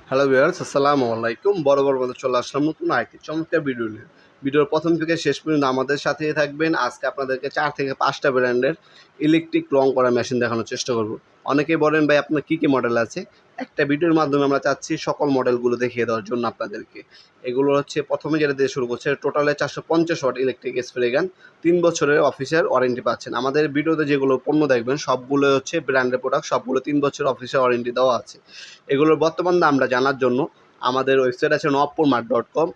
Hello viewers, আসসালামু আলাইকুম। বরাবর মতো চলে আসলাম নতুন আরেকটি চমৎকার ভিডিও নিয়ে। ভিডিওর প্রথম থেকে শেষ পর্যন্ত আমাদের সাথেই থাকবেন। আজকে আপনাদেরকে 4 থেকে 5টা ব্র্যান্ডের ইলেকট্রিক রং করা মেশিন দেখানোর চেষ্টা করব। অনেকেই বলেন ভাই আপনার কী কী মডেল আছে? একটা ভিডিওর মাধ্যমে আমরা চাচ্ছি সকল মডেলগুলো দেখিয়ে দেওয়ার জন্য আপনাদেরকে। এগুলো হচ্ছে প্রথমে যেটা দিয়ে শুরু করছে, টোটালে 450 ওয়াট ইলেকট্রিক স্প্রে গান, 3 বছরের অফিসিয়াল ওয়ারেন্টি পাচ্ছেন। আমাদের ভিডিওতে যেগুলো পণ্য দেখবেন সবগুলো হচ্ছে ব্র্যান্ডের প্রোডাক্ট, সবগুলো 3 বছরের অফিসিয়াল ওয়ারেন্টি দেওয়া আছে। এগুলোর বর্তমান দামটা জানার জন্য আমাদের ওয়েবসাইট আছে nopurmart.com।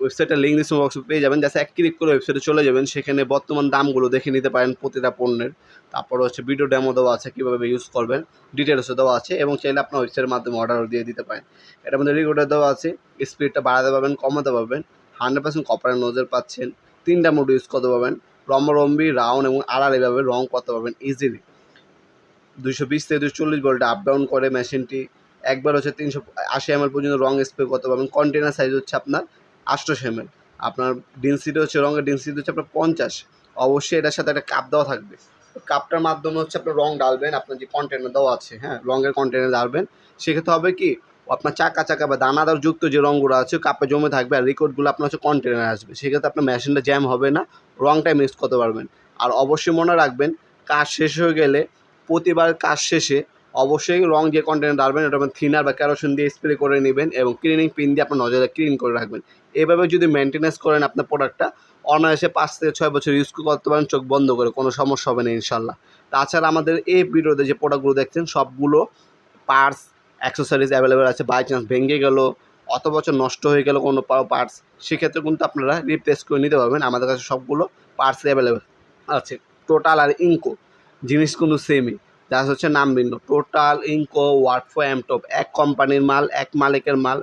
ওয়েবসাইটের লিঙ্ক ডিসক্রিপশন বক্সে পেয়ে যাবেন। জাস্ট এক ক্লিক করে ওয়েবসাইটে চলে যাবেন, সেখানে বর্তমান দামগুলো দেখে নিতে পারেন প্রতিটা পণ্যের। তারপর হচ্ছে ভিডিও ডেমো দেওয়া আছে, কীভাবে ইউজ করবেন ডিটেলসও দেওয়া আছে, এবং চাইলে আপনার ওয়েবসাইটের মাধ্যমে অর্ডার দিয়ে দিতে পারেন। এটার মধ্যে রেগুলেটর দেওয়া আছে, স্পিডটা বাড়াতে পারবেন, কমাতে পারবেন। 100% কপারের নোজেল পাচ্ছেন, 3টা মোড ইউজ করতে পারবেন, লম্বালম্বি, রাউন্ড এবং আড়াল এভাবে রং করতে পারবেন ইজিলি। 220 থেকে 240 ভোল্টে আপ ডাউন করে মেশিনটি। একবার হচ্ছে 380 ml পর্যন্ত রং স্প্রে করতে পারবেন। কন্টেনার সাইজ হচ্ছে আপনার 800 ml। আপনার ডেনসিটি হচ্ছে, রঙের ডেনসিটি হচ্ছে আপনার 50। অবশ্যই এটার সাথে একটা কাপ দেওয়া থাকবে। কাপটার মাধ্যমে হচ্ছে আপনার রং ডালবেন, আপনার যে কন্টেনার দেওয়া আছে, হ্যাঁ, রঙের কন্টেনার ডালবেন। সেক্ষেত্রে হবে কি, আপনার চাকা বা দানাদার যুক্ত যে রঙগুলো আছে কাপে জমে থাকবে, আর রেকর্ডগুলো আপনার হচ্ছে কন্টেনারে আসবে। সেক্ষেত্রে আপনার মেশিনটা জ্যাম হবে না, রংটাই মিক্স করতে পারবেন। আর অবশ্যই মনে রাখবেন, কাজ শেষ হয়ে গেলে, প্রতিবার কাজ শেষে অবশ্যই রং যে কন্টেনার ডালবেন ওটা থিনার বা কেরোসিন দিয়ে স্প্রে করে নেবেন, এবং ক্লিনিং পিন দিয়ে আপনার নজরে ক্লিন করে রাখবেন। এভাবে যদি মেনটেন্যান্স করেন আপনার প্রোডাক্টটা, অনায়াসে 5 থেকে 6 বছর ইউজ করতে পারেন চোখ বন্ধ করে, কোনো সমস্যা হবে না ইনশাল্লাহ। তাছাড়া আমাদের এই ভিডিওতে যে প্রোডাক্টগুলো দেখছেন সবগুলো পার্টস, অ্যাক্সেসরিজ অ্যাভেলেবেল আছে। বাই চান্স ভেঙে গেল, অত বছর নষ্ট হয়ে গেল কোনো পার্টস, সেক্ষেত্রে কিন্তু আপনারা রিপ্লেস করে নিতে পারবেন। আমাদের কাছে সবগুলো পার্টস অ্যাভেলেবেল আছে। টোটাল আর ইনকো জিনিস কিন্তু সেমই, জাস্ট হচ্ছে নাম ভিন্ন। টোটাল, ইনকো, ওয়াটফো, এমটপ এক কোম্পানির মাল, এক মালিকের মাল।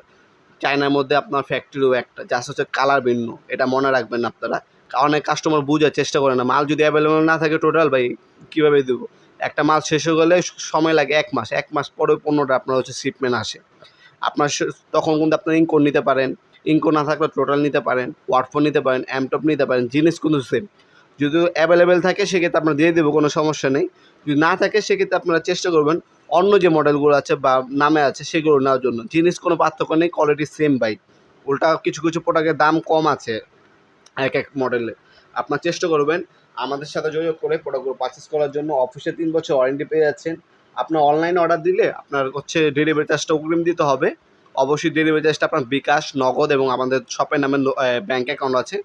চায়নার মধ্যে আপনার ফ্যাক্টরিও একটা, জাস্ট হচ্ছে কালার ভিন্ন। এটা মনে রাখবেন আপনারা। অনেক কাস্টমার বোঝার চেষ্টা করে না, মাল যদি অ্যাভেলেবেল না থাকে টোটাল ভাই কীভাবে দেবো? একটা মাল শেষ হয়ে গেলে সময় লাগে 1 মাস, 1 মাস পরে পণ্যটা আপনার হচ্ছে শিপমেন্ট আসে। আপনার তখন কিন্তু আপনার ইনকো নিতে পারেন, ইনকো না থাকলে টোটাল নিতে পারেন, ওয়াটফো নিতে পারেন, এমটপ নিতে পারেন, জিনিস কিন্তু সেম। যদি অ্যাভেলেবেল থাকে সেক্ষেত্রে আপনার দিয়ে দেবো, কোনো সমস্যা নেই। যদি না থাকে সেক্ষেত্রে আপনারা চেষ্টা করবেন অন্য যে মডেলগুলো আছে বা নামে আছে সেগুলো নেওয়ার জন্য। জিনিস কোনো পার্থক্য নেই, কোয়ালিটি সেম ভাই। উল্টা কিছু প্রোডাক্টের দাম কম আছে এক মডেলে। আপনার চেষ্টা করবেন আমাদের সাথে যোগাযোগ করে প্রোডাক্টগুলো পারচেস করার জন্য। অফিসে 3 বছর ওয়ারেন্টি পেয়ে যাচ্ছেন। আপনার অনলাইনে অর্ডার দিলে আপনার হচ্ছে ডেলিভারি চার্জটা অগ্রিম দিতে হবে। অবশ্যই ডেলিভারি চার্জটা আপনার বিকাশ, নগদ এবং আমাদের শপের নামে ব্যাঙ্ক অ্যাকাউন্ট আছে।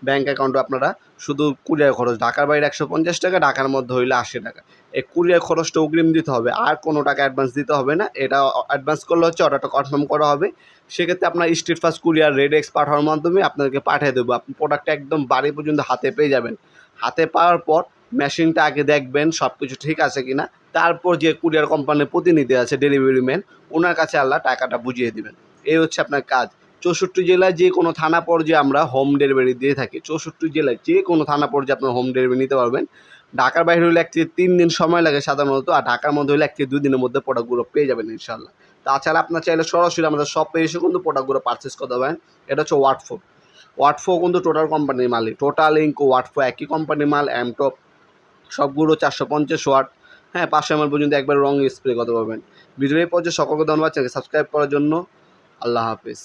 ব্যাঙ্ক অ্যাকাউন্টে আপনারা শুধু কুরিয়ার খরচ, ঢাকার বাইরে 150 টাকা, ঢাকার মধ্যে হইলে 80 টাকা। এই কুরিয়ার খরচটা অগ্রিম দিতে হবে, আর কোনো টাকা অ্যাডভান্স দিতে হবে না। এটা অ্যাডভান্স করলে হচ্ছে অর্ডারটা কনফার্ম করা হবে। সেক্ষেত্রে আপনার স্ট্রিট ফাস্ট কুরিয়ার, রেডেক্স পাঠানোর মাধ্যমে আপনাদেরকে পাঠিয়ে দেবো। আপনি প্রোডাক্টটা একদম বাড়ি পর্যন্ত হাতে পেয়ে যাবেন। হাতে পাওয়ার পর মেশিনটা আগে দেখবেন সব কিছু ঠিক আছে কি না, তারপর যে কুরিয়ার কোম্পানির প্রতিনিধি আছে, ডেলিভারি ম্যান, ওনার কাছে আল্লাহ টাকাটা বুঝিয়ে দেবেন। এই হচ্ছে আপনার কাজ। 64 জেলায় যে কোনো থানা পর্যায়ে আমরা হোম ডেলিভারি দিয়ে থাকি। 64 জেলায় যে কোনো থানা পর্যায়ে আপনার হোম ডেলিভারি নিতে পারবেন। ঢাকার বাইরে হলে 1 থেকে 3 দিন সময় লাগে সাধারণত, আর ঢাকার মধ্যে হলে 1 থেকে 2 দিনের মধ্যে প্রোডাক্টগুলো পেয়ে যাবেন ইনশাল্লাহ। তাছাড়া আপনার চাইলে সরাসরি আমাদের শপে এসে কিন্তু প্রোডাক্টগুলো পারচেস করতে পারেন। এটা হচ্ছে ওয়াটফো। ওয়াটফো কিন্তু টোটাল কোম্পানির মালিক। টোটাল, ইনকো, ওয়াটফো একই কোম্পানির মাল। এমটপ সবগুলো 450 ওয়াট, হ্যাঁ, 500 ml পর্যন্ত একবার রং স্প্রে করতে পারবেন। ভিডিও এই পর্যায়ে সকলকে ধন্যবাদ, চ্যানেলকে সাবস্ক্রাইব করার জন্য। আল্লাহ হাফিজ।